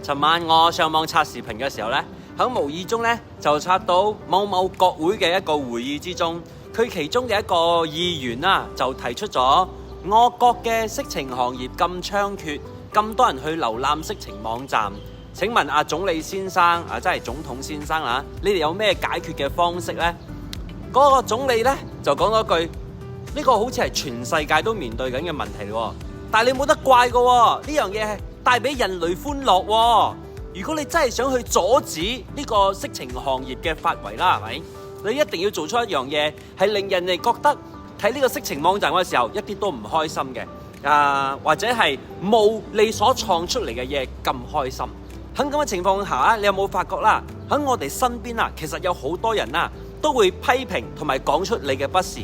尋晚我上網刷視頻嘅時候呢，喺無意中呢就刷到某某國會嘅一個會議之中，佢其中嘅一個議員啦就提出咗我國嘅色情行業咁猖獗，咁多人去瀏覽色情網站。請問阿總理先生啊，即係總統先生啊，你哋有咩解決嘅方式呢？嗰個總理呢就講咗句：呢個好似係全世界都面對緊嘅問題喎，但係你冇得怪㗎喎，呢樣嘢係帶俾人類歡樂喎。如果你真係想去阻止呢個色情行業嘅發圍啦，係咪？你一定要做出一樣嘢，係令人哋覺得睇呢個色情網站嘅時候一啲都唔開心嘅，或者係冇你所創出嚟嘅嘢咁開心。喺咁嘅情況下，你有冇發覺啦？喺我哋身邊啊，其實有好多人啊，都會批評同埋講出你嘅不是，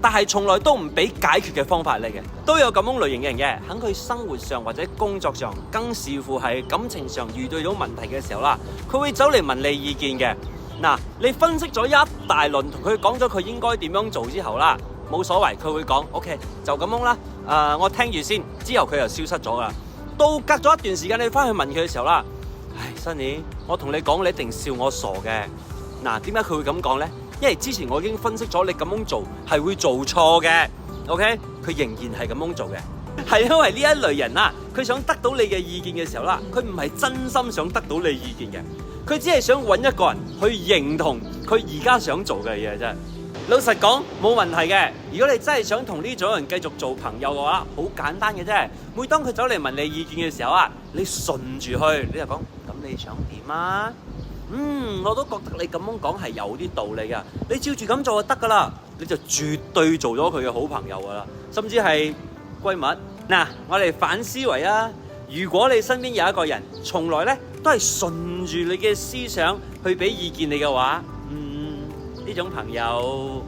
但係從來都唔俾解決嘅方法嚟嘅。都有咁樣類型嘅人嘅，喺佢生活上或者工作上，更視乎係感情上遇到問題嘅時候啦，佢會走嚟問你意見嘅。嗱，你分析咗一大輪，同佢講咗佢應該點樣做之後啦，冇所謂，佢會講 OK， 就咁樣啦。我聽住先，之後佢就消失咗啦。到隔咗一段時間，你翻去問佢嘅時候啦，唉，Sunny，我同你講，你一定笑我傻嘅。嗱，點解佢會咁講呢？因為之前我已經分析咗，你咁樣做係會做錯嘅。OK， 佢仍然係咁樣做嘅，係因為呢一類人啦，佢想得到你嘅意見嘅時候啦，佢唔係真心想得到你意見嘅，佢只係想揾一個人去認同佢而家想做嘅嘢啫。老實講，冇問題嘅。如果你真係想同呢種人繼續做朋友嘅話，好簡單嘅啫。每當佢走嚟問你意見嘅時候啊，你順住去，你就講：咁你想點啊？我都覺得你咁樣講係有啲道理噶。你照住咁做就得噶啦，你就絕對做咗佢嘅好朋友噶啦，甚至係閨蜜。嗱，我哋反思維啊。如果你身邊有一個人，從來咧都係順住你嘅思想去俾意見你嘅話，呢種朋友